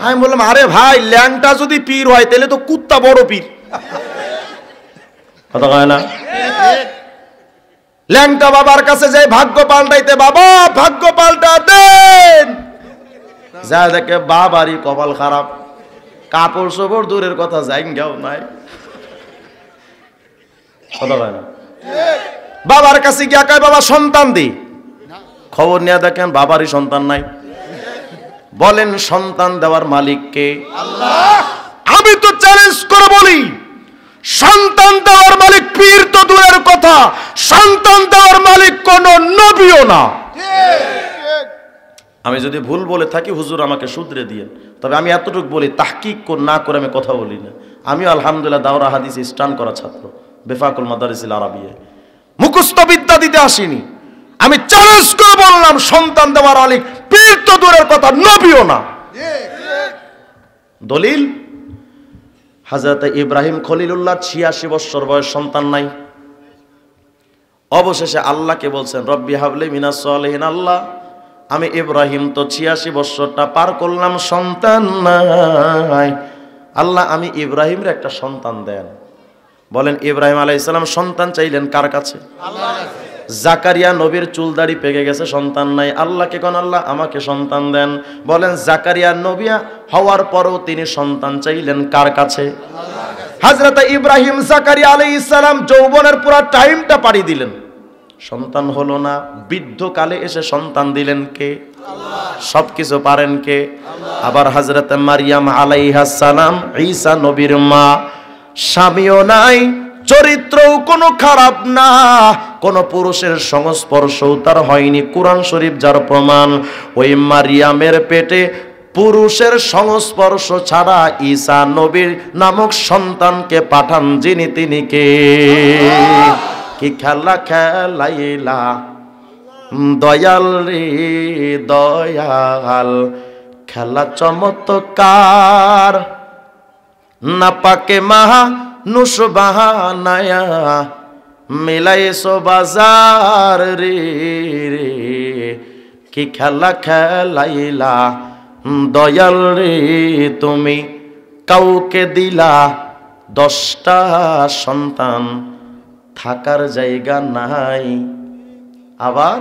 আমি বললাম আরে ভাই, ল্যাংটা যদি পীর হয় তাহলে তো কুত্তা বড় পীর, কথা কয় না? ল্যাংটা বাবার কাছে যাই ভাগ্য পাল্টাইতে, বাবা ভাগ্য পাল্টা দেন, যা দেখে বাবারই কপাল খারাপ, কাপড় চোপড় দূরের কথা জাইঙ্গাও নাই, কথা কয় না? বাবার কাছে গিয়া কয় বাবা সন্তান দি, খবর নিয়ে দেখেন বাবারই সন্তান নাই। বলেন সন্তান দেওয়ার মালিক কে? আল্লাহ। আমি তো চ্যালেঞ্জ করে বলি, সন্তান দেওয়ার মালিক পীর তো দূরের কথা, সন্তান দেওয়ার মালিক কোন নবীও না। আমি যদি ভুল বলে থাকি হুজুর আমাকে শুধরে দিয়েন, তবে আমি এতটুকু বলি তাহকিক না করে আমি কথা বলি না। আমি আলহামদুলিল্লাহ দাওরা হাদিস স্টান করা ছাত্র, বেফাকুল মাদারিসিল আরাবিয়া, মুখস্থ বিদ্যা দিতে আসিনি। আমি চ্যালেঞ্জ করে বললাম সন্তান দেওয়ার মালিক পীর তো দূরের কথা, নবীও না। দলিল হযরত ইব্রাহিম খলিলুল্লাহ 86 বছর বয়স, সন্তান নাই। অবশেষে আল্লাহকে বলছেন রব্বি হাবলি মিনাস সালিহিন, আল্লাহ আমি ইব্রাহিম তো 86 বছরটা পার করলাম, সন্তান নাই, আল্লাহ আমি ইব্রাহিমের একটা সন্তান দেন। বলেন ইব্রাহিম আলাইহিস সালাম সন্তান চাইলেন কার কাছে? আল্লাহর কাছে। জাকারিয়া নবীর চুল দাড়ি পেকে গেছে, সন্তান নাই, আল্লাহকে কোন আল্লাহ আমাকে সন্তান দেন। বলেন জাকারিয়া নবী হওয়ার পরও তিনি সন্তান চাইলেন কার কাছে? আল্লাহর কাছে। হযরত ইব্রাহিম জাকারিয়া আলাইহিস সালাম যৌবনের পুরো টাইমটা পাড়ি দিলেন, সন্তান হলো না। বৃদ্ধকালে এসে সন্তান দিলেন কে? আল্লাহ। সবকিছু পারেন কে? আল্লাহ। আবার হযরত মারিয়াম আলাইহাস সালাম ঈসা নবীর মা, স্বামীও নাই, চরিত্রও কোনো খারাপ না, কোন পুরুষের সংস্পর্শও তার হয়নি। কোরআন শরীফ যার প্রমাণ, ওই মারিয়ামের পেটে পুরুষের সংস্পর্শ ছাড়া ঈসা নবীর নামক সন্তানকে পাঠান যিনি, তিনি কে? কি খেলা খেলাইলা দয়াল রে দয়াল, খেলা চমৎকার, না পাকে মাহা নুস বাহানায়া মিলাইছো বাজার রে রে, কি খেলা খেলাইলা দয়াল রে তুমি, কাউকে দিলা 10টা সন্তান থাকার জায়গা নাই, আবার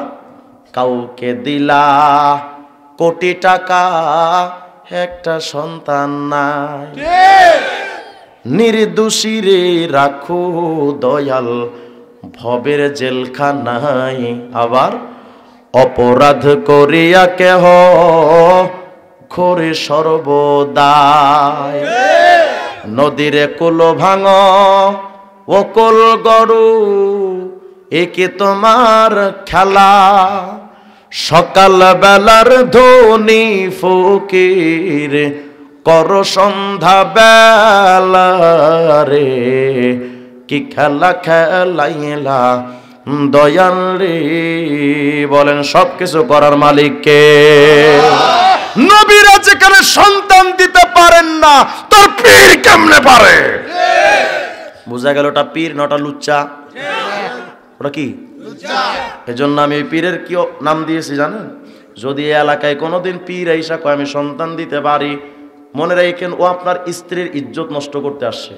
কাউকে দিলা কোটি টাকা একটা সন্তান নাই। নির্দোষী রে রাখো দয়াল ভবের জেলখানায়, আবার অপরাধ করিয়া কেহ করে সর্বদায়। নদীরে কুল ভাঙ ও কুল গরু, একে তোমার খেলা, সকাল বেলার ধনী ফকির কর সন্ধ্যা বেলা রে, কি খেলা খেলাইলা দয়াল রে। বলেন সবকিছু করার মালিক কে? নবীরা যেখানে সন্তান দিতে পারেন না, তোর পীর কেমনে পারে? বুঝা গেল ওটা পীর নটা লুচ্চা। ওটা কি? এজন্য আমি ওই পীরের কি নাম দিয়েছি জানেন? যদি এই এলাকায় কোনোদিন পীর আইসা কয় আমি সন্তান দিতে পারি, মনে রাখেন ও আপনার স্ত্রীর ইজ্জত নষ্ট করতে আসছে।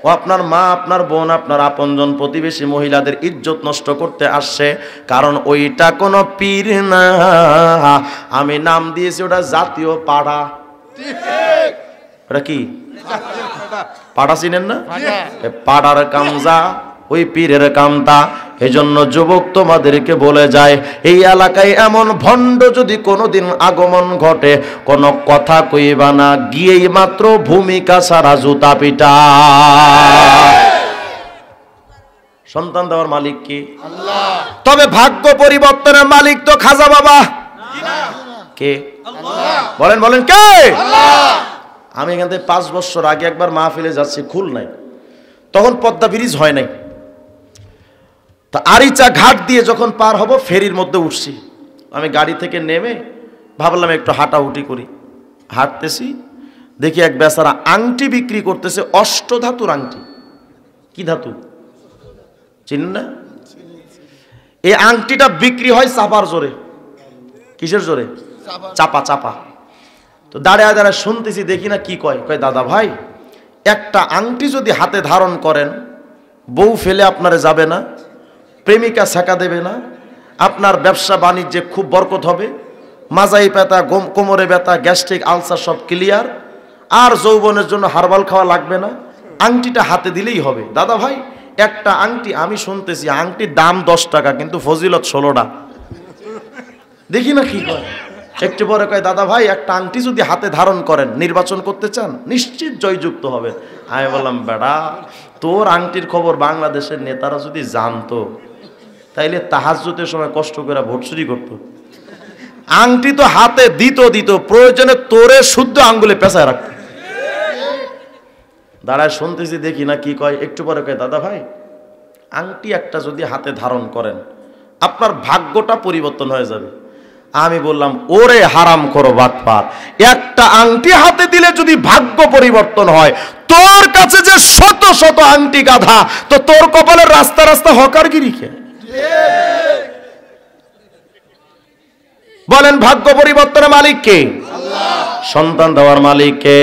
ও আপনার মা, আপনার বোন, আপনার আপনজন প্রতিবেশী মহিলাদের ইজ্জত নষ্ট করতে আসছে, কারণ ওইটা কোনো পীর না। আমি নাম দিয়েছি ওটা জাতীয় পাড়া। ওটা কি পাড়া চিনেন না? পাড়ার কামজা ওই পীরের কামতা। এই জন্য যুবক তোমাদেরকে বলে যায়, এই এলাকায় এমন ভণ্ড যদি কোনোদিন আগমন ঘটে, কোনো কথা কইবা না, গিয়েই মাত্র ভূমিকা সারা জুতা পিটা। সন্তান দেওয়ার মালিক কি? আল্লাহ। তবে ভাগ্য পরিবর্তনের মালিক তো খাজা বাবা। কে? আল্লাহ। বলেন বলেন কে? আল্লাহ। আমি এখান থেকে 5 বছর আগে একবার মাহফিলে যাচ্ছি খুলনায়, তখন পদ্মা ব্রিজ হয় নাই। তা আরিচা ঘাট দিয়ে যখন পার হব, ফেরির মধ্যে উঠছি। আমি গাড়ি থেকে নেমে ভাবলাম একটু হাঁটাহুটি করি। হাঁটতেছি, দেখি এক বেচারা আংটি বিক্রি করতেছে, অষ্টধাতুর আংটি। কি ধাতু চিনেন না? এই আংটিটা বিক্রি হয় চাপার জোরে। কিসের জোরে? চাপা চাপা। তো দাঁড়ায় দাঁড়ায় শুনতেছি, দেখি না কি কয়। কয় দাদা ভাই, একটা আংটি যদি হাতে ধারণ করেন, বউ ফেলে আপনারে যাবে না, প্রেমিকা ছেঁকা দেবে না, আপনার ব্যবসা বাণিজ্যে খুব বরকত হবে, মাজাই ব্যথা, কোমরে ব্যথা, গ্যাস্ট্রিক, আলসার সব ক্লিয়ার, আর যৌবনের জন্য হার্বাল খাওয়া লাগবে না, আংটিটা হাতে দিলেই হবে। দাদা ভাই, একটা আংটি, আমি শুনতেছি আংটির দাম 10 টাকা, কিন্তু ফজিলত 16টা। দেখি না কি কয়। একটু পরে কয় দাদা ভাই, একটা আংটি যদি হাতে ধারণ করেন, নির্বাচন করতে চান, নিশ্চিত জয়যুক্ত হবে। আমি বললাম, বেটা তোর আংটির খবর বাংলাদেশের নেতারা যদি জানতো, তাইলে তাহাজ্জুদের সময় কষ্ট করে ভোট চুরি করতো। আংটি তো হাতে দিত, প্রয়োজনে তোরে শুদ্ধ আঙ্গুলে পেঁচায় রাখতো। দাঁড়ায় শুনতেছি, দেখি না কি কয়। একটু পরে কয় দাদা ভাই, আংটি একটা যদি হাতে ধারণ করেন, আপনার ভাগ্যটা পরিবর্তন হয়ে যাবে। আমি বললাম, ওরে হারাম করো বাটপার, একটা আংটি হাতে দিলে যদি ভাগ্য পরিবর্তন হয়, তোর কাছে যে শত শত আংটি গাধা, তো তোর কপালের রাস্তা রাস্তা হকারগিরি কে? বলেন ভাগ্য পরিবর্তনের মালিক কে? আল্লাহ। সন্তান দেওয়ার মালিক কে?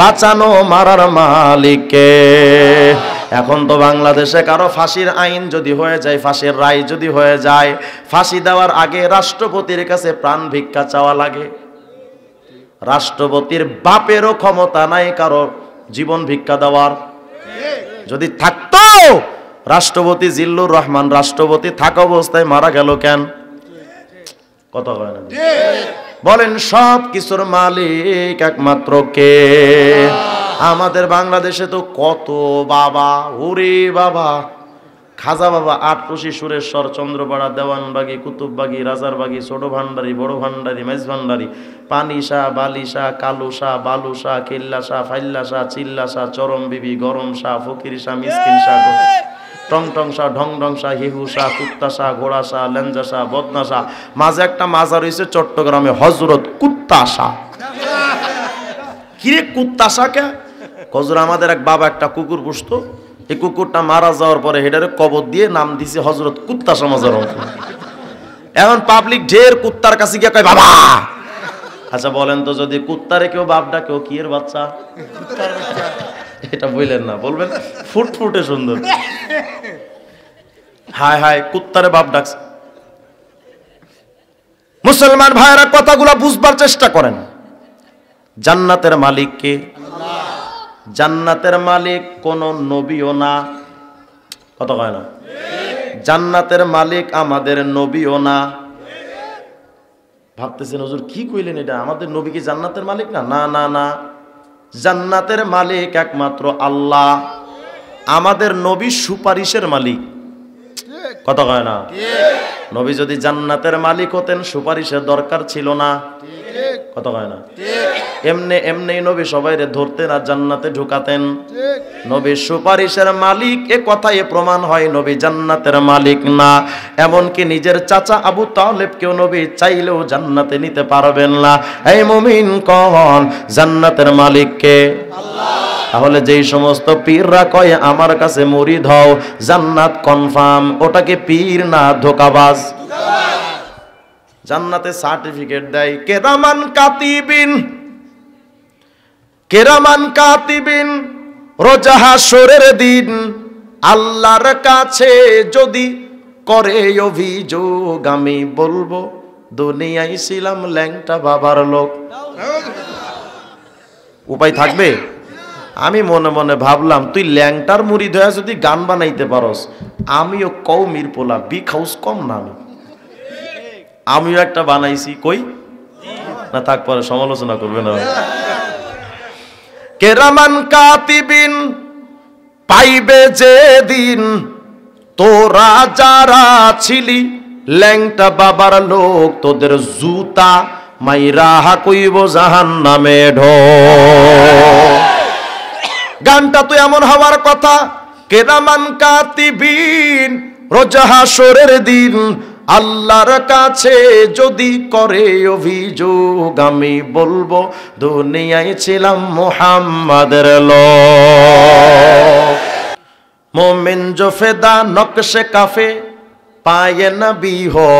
বাঁচানো মারার মালিক কে? এখন তো বাংলাদেশে কারো ফাঁসির আইন যদি হয়ে যায়, ফাঁসির রায় যদি হয়ে যায়, ফাঁসি দেওয়ার আগে রাষ্ট্রপতির কাছে প্রাণ ভিক্ষা চাওয়া লাগে। রাষ্ট্রপতির বাপেরও ক্ষমতা নাই কারো জীবন ভিক্ষা দেওয়ার। যদি থাকতো, রাষ্ট্রপতি জিল্লুর রহমান রাষ্ট্রপতি থাকা অবস্থায় মারা গেল কেন? কথা হয় না? বলেন সব কিছুর মালিক একমাত্র কে? আমাদের বাংলাদেশে তো কত বাবা, ওরে বাবা, খাজা বাবা, আটরশি, সুরেশ্বর, চন্দ্রপাড়া, দেওয়ানবাগি, কুতুববাগি, রাজারবাগি, ছোট ভান্ডারি, বড় ভান্ডারি, মেজ ভান্ডারি, পানিশা, বালিশা, কালুশা, বালুশা, কিল্লাশা, ফাইল্লাশা, চিল্লাশা, চরম বিবি, গরম শাহ, ফকির শাহ, মিসকিন শাহ, টং টং শাহ, ঢং ঢং শাহ, হিহু শাহ, কুত্তা শাহ, ঘোড়া শাহ, লেঞ্জা শাহ, বদনা শাহ, মাঝে একটা মাজার হয়েছে চট্টগ্রামে হজরত কুত্তা শাহ। কিরে কুত্তা শাহ কে? হজুর আমাদের এক বাবা একটা কুকুর পুষতো, এই কুকুরটা মারা যাওয়ার পরে হেডারে কবর দিয়ে নাম দিছে হজরত কুত্তা শাহ মাজার। এখন পাবলিক ঢের কুত্তার কাছে গিয়ে কয় বাবা। আচ্ছা বলেন তো, যদি কুত্তারে কেউ বাপ ডাকেও কি এর বাচ্চা? এটা বললেন না, বলবেন ফুটফুটে সুন্দর। হায় হায় কুত্তারে বাপ ডাকছে। মুসলমান ভাইয়েরা কথাগুলো বুঝবার চেষ্টা করেন। জান্নাতের মালিক কে? জান্নাতের মালিক কোন নবীও না, কথা কয় না। জান্নাতের মালিক আমাদের নবীও না। ভাবতেছেন হুজুর কি কইলেন এটা, আমাদের নবী কি জান্নাতের মালিক না? না না না, জান্নাতের মালিক একমাত্র আল্লাহ। আমাদের নবী সুপারিশের মালিক, কথা কয় না। নবী যদি জান্নাতের মালিক হতেন সুপারিশের দরকার ছিল না, কথা কয় না। এমনি এমনি নবী সবাইরে ধরতেন আর জান্নাতে ঢুকাতেন। নবী সুপারিশের মালিক, এ কথায় প্রমাণ হয় নবী জান্নাতের মালিক না। এমনকি নিজের চাচা আবু তালেবকেও নবী চাইলেও জান্নাতে নিতে পারবেন না। এই মুমিন কোন জান্নাতের মালিক কে? তাহলে যেই সমস্ত পীররা কয় আমার কাছে মুরিদ হও জান্নাত কনফার্ম, ওটাকে পীর না ধোঁকাবাজ। জান্নাতে সার্টিফিকেট দেয় কেরামান কাতিবিন, কেরামান কাতিবিন রোজা হাসরের দিন আল্লাহর কাছে যদি করে অভিযোগ আমি বলবো দুনিয়ায় ছিলাম ল্যাংটা বাবার লোক। উপায় থাকবে? আমি মনে মনে ভাবলাম তুই ল্যাংটার মুরিদ হয়ে যদি গান বানাইতে পারস, আমিও কৌমির পোলা, বিগ হাউস কম না, আমিও একটা বানাইছি। কই না থাক, পরে সমালোচনা করবে না। কেরামান কাতিবিন পাইবে যে দিন তোরা যারা ছিলি ল্যাংটা বাবার লোক, তোদের জুতা মাইরা কইব জাহান্নামে ঢো। গানটা তো এমন হওয়ার কথা, কেরামান কাতিবিন রোজা হাসরের দিন আল্লাহর কাছে যদি করে অভিযোগ আমি বলবো দুনিয়ায় ছিলাম মুহাম্মাদের লোক। मोमिन जो फिदा नक्शे काफे पाए नबी हो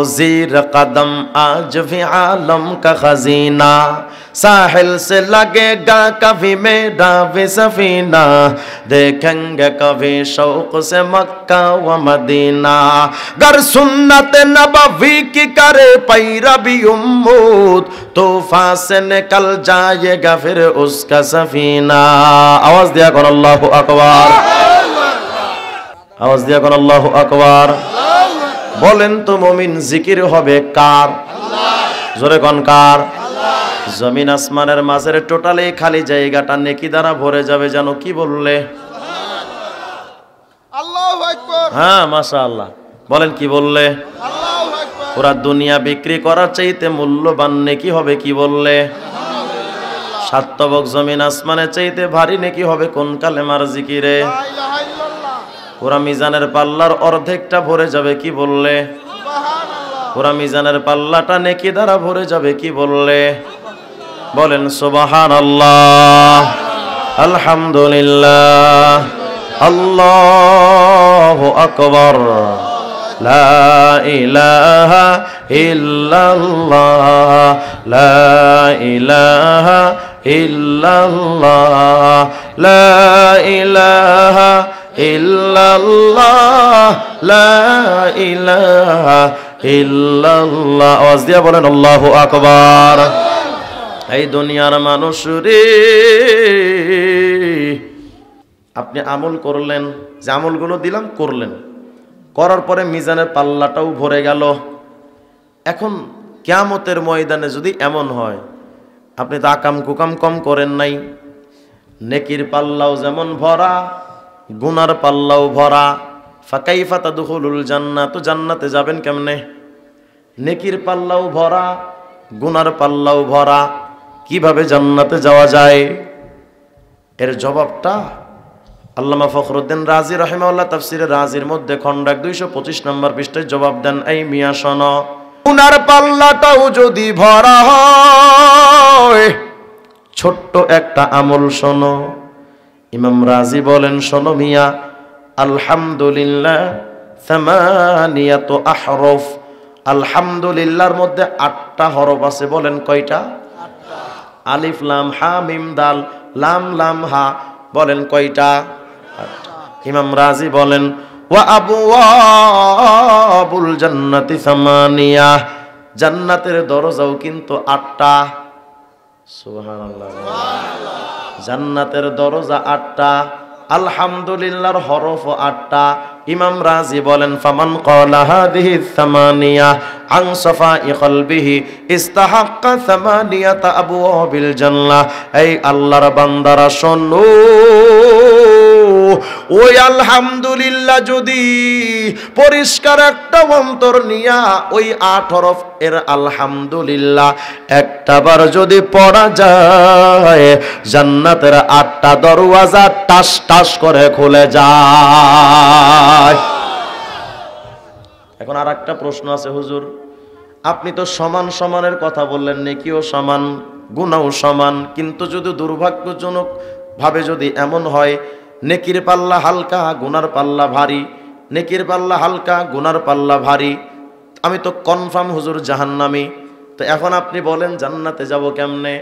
जीर कदम आज भी आलम का खजीना, साहिल से लगेगा कभी मेरा भी सफीना, देखेंगे कभी शौक से मक्का व मदीना, गर सुन्नत नबवी की करे पैरवी उम्मत तूफान से निकल जाएगा फिर उसका सफीना। आवाज दिया करो अल्लाहु अकबर, आवाज दिया करो अल्लाहु अकबर। বলেন তো মুমিন জিকির হবে কার? জোরে কোন কার? জমিন আসমানের মাঝের টোটালি খালি জায়গাটা নেকি দ্বারা ভরে যাবে, জানো কি বললে? আল্লাহু আকবার। হ্যাঁ মাশাআল্লাহ, বলেন কি বললে? আল্লাহু আকবার। পুরা দুনিয়া বিক্রি করার চাইতে মূল্যবান নেকি হবে, কি বললে? সাতবক জমিন আসমানের চাইতে ভারী নেকি হবে কোন কালেমার জিকিরে? লা ইলাহা ইল্লাল্লাহ। পুরা মিজানের পাল্লার অর্ধেকটা ভরে যাবে, কি বললে? সুবহানাল্লাহ। পুরা মিজানের পাল্লাটা নেকি দ্বারা ভরে যাবে, কি বললে? বলেন সুবহানাল্লাহ, আলহামদুলিল্লাহ, আল্লাহু আকবার, লা ইলাহা ইল্লাল্লাহ, লা ইলাহা ইল্লাল্লাহ, লা ইলাহা ইল্লাল্লাহ, লা ইলাহা ইল্লাল্লাহ। আওয়াজ দিয়ে বলেন আল্লাহু আকবার। এই দুনিয়ার মানুষ রে, আপনি আমল করলেন, যে আমলগুলো দিলাম করলেন, করার পরে মিজানের পাল্লাটাও ভরে গেল। এখন কিয়ামতের ময়দানে যদি এমন হয় আপনি তো আকাম কুকাম কম করেন নাই, নেকির পাল্লাও যেমন ভরা গুনার পাল্লাও ভরা, ফাকাইফা তাদখুলুল জান্নাহ, তো জান্নাতে যাবেন কেমনে? নেকির পাল্লাও ভরা গুনার পাল্লাও ভরা, কিভাবে জান্নাতে যাওয়া যায়? এর জবাবটা আল্লামা ফখরুদ্দিন রাজি রাহিমাহুল্লাহ তাফসিরে রাজির মধ্যে খণ্ড 225 নম্বর পৃষ্ঠায় জবাব দেন, এই মিয়া শোনো, গুনার পাল্লাটাও যদি ভরা হয়, ছোট্ট একটা আমল শোনো। ইমাম রাজি বলেন, শোনো মিয়া, আলহামদুলিল্লাহ সামানিয়াতু আহরফ, আলহামদুলিল্লাহর মধ্যে 8টা হরফ আছে। বলেন কয়টা? 8টা। আলিফ লাম হা মিম দাল, লাম লাম হা, বলেন কয়টা? 8টা। ইমাম রাজি বলেন, ওয়া আবওয়াবুল জান্নাতি সামানিয়া, জান্নাতের দরজাও কিন্তু 8টা। সুবহানাল্লাহ। জান্নাতের দরজা 8টা, আলহামদুলিল্লাহর হরফ 8টা। ইমাম রাজি বলেন, ফামান ক্বালা হাযিহি সামানিয়া আন সাফাই কলবিহি ইস্তাহাক্কা সামানিয়াতা আবওয়াবিল জান্নাহ। এই আল্লাহর বান্দারা শোনো, ওই আলহামদুলিল্লাহ যদি পরিষ্কার একটা অন্তর নিয়া ওই 8 হরফ এর আলহামদুলিল্লাহ একটাবার যদি পড়া যায়, জান্নাতের 8টা দরওয়াজা টাস টাস করে খুলে যায়। এখন আর একটা প্রশ্ন আছে, হুজুর আপনি তো সমান সমানের কথা বললেন, নেকিও সমান গুনাহও সমান, কিন্তু যদি দুর্ভাগ্যজনক ভাবে যদি এমন হয় নেকির পাল্লা হালকা গুনার পাল্লা ভারী, নেকির পাল্লা হালকা গুনার পাল্লা ভারী, আমি তো কনফার্ম হুজুর জাহান্নামী, তো এখন আপনি বলেন জান্নাতে যাব কেমনে?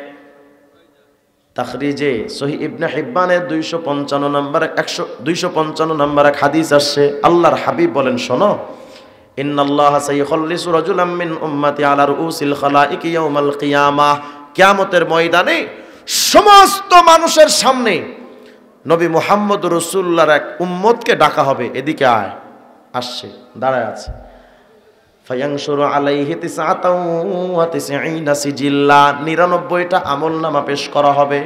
তাখরিজে সহিহ ইবনে হিব্বানের 255 নম্বর এক হাদিস আসছে, আল্লাহর হাবিব বলেন, শোনো, ইন্নাল্লাহা সাইয়ুখাল্লিসু রাজুলাম মিন উম্মতি আলা রুউসিল খালাইক ইয়াউমাল কিয়ামাহ, কিয়ামতের ময়দানে সমস্ত মানুষের সামনে নবী মুহাম্মদ রাসূলুল্লাহর এক উম্মতকে ডাকা হবে, এদিকে আয়, আসছে, দাঁড়ায় আছে। ফায়ানশুরু আলাইহি 99 সিজিল্লা, 99টা আমলনামা পেশ করা হবে।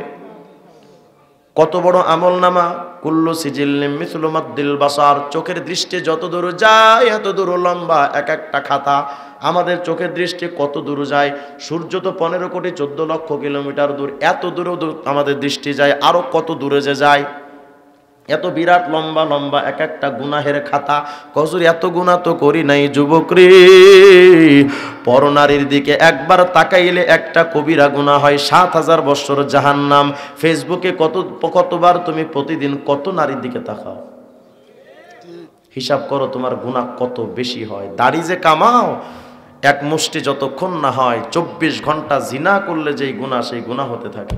কত বড় আমলনামা? কুল্লু সিজিল্লিম মিসলু মাদ্দিল বাসার, চোখের দৃষ্টি যত দূর যায় এত দূর লম্বা এক একটা খাতা। আমাদের চোখের দৃষ্টি কত দূর যায়? সূর্য তো 15 কোটি 14 লক্ষ কিলোমিটার দূর, এত দূরেও আমাদের দৃষ্টি যায়, আরো কত দূরে যে যায়, এত বিরাট লম্বা লম্বা এক একটা গুনাহের খাতা। হুজুর এত গুনাহ তো করি নাই যুবক রে, পরনারীর দিকে একবার তাকাইলে একটা কবিরা গুনাহ হয় 7000 বছর জাহান্নাম। ফেসবুকে কতবার তুমি প্রতিদিন কত নারীর দিকে তাকাও, হিসাব করো তোমার গুনাহ কত বেশি হয়। দাড়ি যে কামাও এক মুষ্টি যতক্ষণ না হয়, 24 ঘন্টা জিনা করলে যেই গুনাহ সেই গুনাহ হতে থাকে।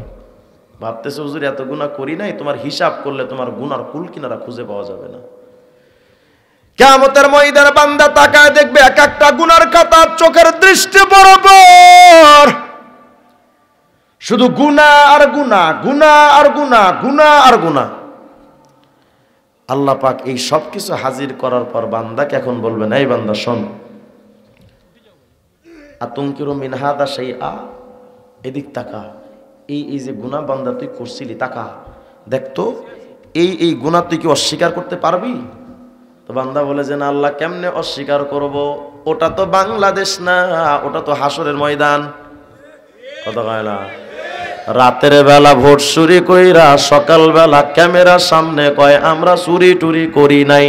ভাবতেছে হুজুর এত গুনাহ করি নাই, তোমার হিসাব করলে তোমার গুনার কুল কিনারা খুঁজে পাওয়া যাবে না। কিয়ামতের ময়দানে বান্দা তাকায় দেখবে এক একটা গুনার খাতা চোখের দৃষ্টি বরাবর, শুধু গুনাহ আর গুনাহ, গুনাহ আর গুনাহ, গুনাহ আর গুনাহ। আল্লাহ পাক এই সব কিছু হাজির করার পর বান্দাকে এখন বলবেন, এই বান্দা শোন, আতুনকিরু মিন হাদা শাইআ, এদিক তাকা, এই যে গুনাহ বান্দা তুই করছিলি, তাকা দেখতো এই গুনাহ তুই কি অস্বীকার করতে পারবি? তো বান্দা বলে যে না আল্লাহ, কেমনে অস্বীকার করব, ওটা তো বাংলাদেশ না, ওটা তো হাসরের ময়দান। কথা কয় না? রাতের বেলা ভোট চুরি কইরা সকাল বেলা ক্যামেরার সামনে কয় আমরা চুরি টুরি করি নাই,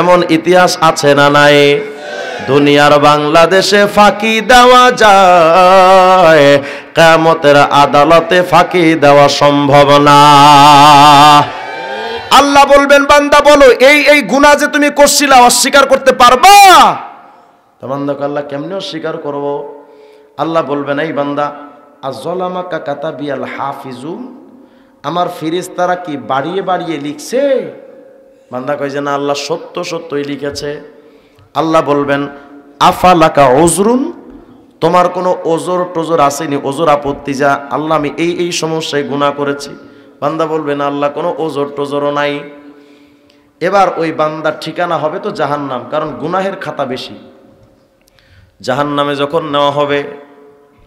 এমন ইতিহাস আছে না নাই? দুনিয়ার বাংলাদেশে ফাঁকি দেওয়া যায়, কিয়ামতের আদালতে ফাঁকি দেওয়া সম্ভব না। আল্লাহ বলবেন, বান্দা বলো এই গুনাহ যে তুমি করছিলা অস্বীকার করতে পারবা? তো বান্দা কয় আল্লাহ কেমনে অস্বীকার করব? আল্লাহ বলবেন, এই বান্দা আযলামাকা কাতাবিয়াল হাফিজুন, আমার ফেরেশতারা কি বাড়িয়ে বাড়িয়ে লিখছে? বান্দা কয় যে না আল্লাহ সত্য সত্যই লিখেছে। আল্লাহ বলবেন, আফালাকা উজরুন, তোমার কোনো ওজর টোজর আসেনি, ওজর আপত্তি যা আল্লাহ আমি এই সমস্যায় গুনাহ করেছি? বান্দা বলবে না আল্লাহ কোনো ওজর টোজরও নাই। এবার ওই বান্দার ঠিকানা হবে তো জাহান্নাম, কারণ গুনাহের খাতা বেশি। জাহান্নামে যখন নেওয়া হবে,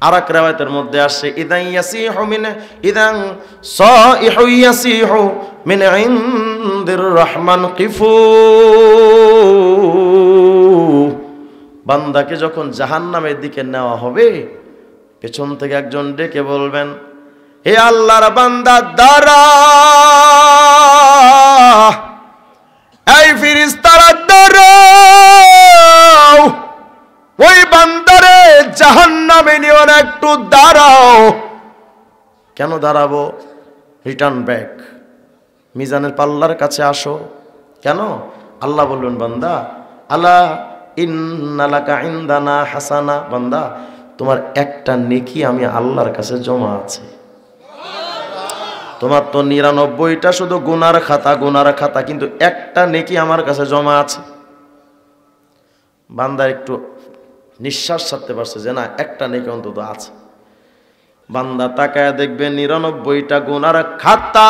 আরেক riwayতের মধ্যে আসছে ইদান ইয়াসিহু মিন ইদান সাইহু ইয়াসিহু মিন ইনদির রহমান কিফু, বান্দাকে যখন জাহান্নামের দিকে নেওয়া হবে, পেছন থেকে একজন ডেকে বলবেন, হে আল্লাহর বান্দা দাঁড়াও, এই ফেরেশতারা দাঁড়াও, ওই বান্দারে জাহান্নামে নিয়ে একটু দাঁড়াও। কেন দাঁড়াবো? রিটার্ন ব্যাক, মিজানের পাল্লার কাছে আসো। কেন? আল্লাহ বললেন, বান্দা আলা ইন্নালাকা ইনদানা হাসানা, বান্দা তোমার একটা নেকি আমি আল্লাহর কাছে জমা আছে। তোমার তো 99টা শুধু গুনার খাতা, কিন্তু একটা নেকি আমার কাছে জমা আছে। বান্দা একটু নিঃশ্বাস ছাড়তে পারছে যে না, একটা নেকি অন্তত আছে। বান্দা তাকায় দেখবে 99টা গুনার খাতা।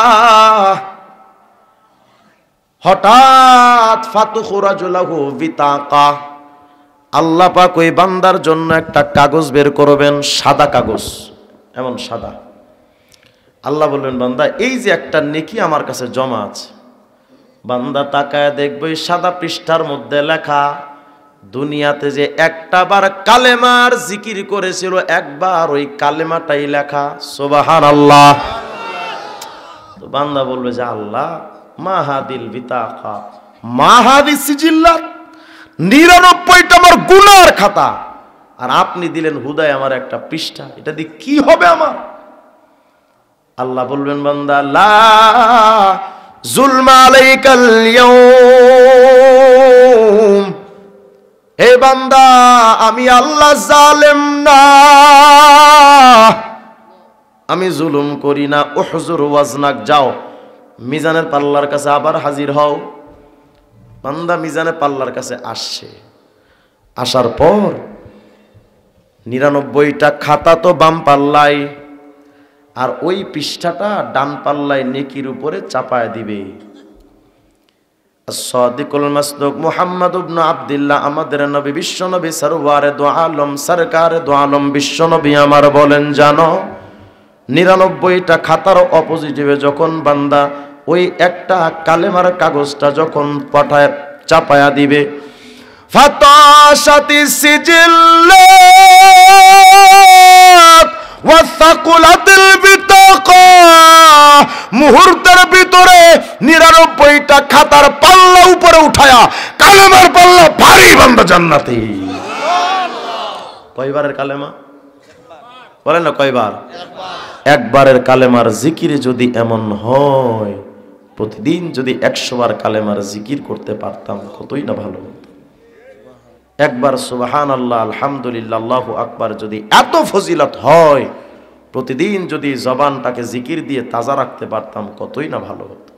হঠাৎ ফাতুখুরাজুলাহু বিতাকা, আল্লাহ পাক ওই বান্দার জন্য একটা কাগজ বের করবেন, সাদা কাগজ, এমন সাদা। আল্লাহ বললেন, বান্দা এই যে একটা নেকি আমার কাছে জমা আছে। বান্দা তাকায় দেখবে সাদা পৃষ্ঠার মধ্যে লেখা, দুনিয়াতে যে একটা বার কালেমার জিকির করেছিল, একবার ওই কালেমাটাই লেখা। সুবহানাল্লাহ। তো বান্দা বলবে যে আল্লাহ মাহাদিল বিতাকা মাহাদি সিজিল্লাত, 99টা আমার গুনার খাতা, আর আপনি দিলেন হুদায় আমার একটা পৃষ্ঠা, এটা দিয়ে কি হবে আমার? আল্লাহ বলবেন, বান্দা লা যুলমা আলাইকাল ইয়াউম, হে বান্দা আমি আল্লাহ জালেম না, আমি জুলুম করি না। উহজুর ওয়াজনাক, যাও মিজানের পাল্লার কাছে আবার হাজির হও। বান্দা মিজানের পাল্লার কাছে আসছে। আসার পর 99টা খাতা তো বাম পাল্লায়, আর ওই পৃষ্ঠাটা ডান পাল্লায় নেকির উপরে চাপায় দিবে। সাদিকুল মাসদুক মুহাম্মদ ইবনে আব্দুল্লাহ, আমাদের নবী বিশ্ব নবী সরওয়ারে দু আলম সরকারে দু আলম বিশ্ব নবী আমার বলেন, জানো 99টা খাতার অপোজিটিভে যখন বান্দা ওই একটা কালেমার কাগজটা যখন পাঠায় চাপায়া দিবে, ফাতাশাতি সিজিল্লাত ওয়া সাকুলাতিল বিতাকা, মুহূর্তের ভিতরে 99টা খাতার পাল্লা উপরে উঠায়া কালেমার পাল্লা ভারী, বান্দা জান্নাতি। কয়বারের কালেমা বলেন না, কয়বার? একবারের কালেমার জিকিরে যদি এমন হয়, প্রতিদিন যদি 100 বার কালেমার জিকির করতে পারতাম কতই না ভালো হতো। একবার সুবহানাল্লাহ আলহামদুলিল্লাহ আল্লাহু আকবার যদি এত ফজিলত হয়, প্রতিদিন যদি জবানটাকে জিকির দিয়ে তাজা রাখতে পারতাম কতই না ভালো হতো।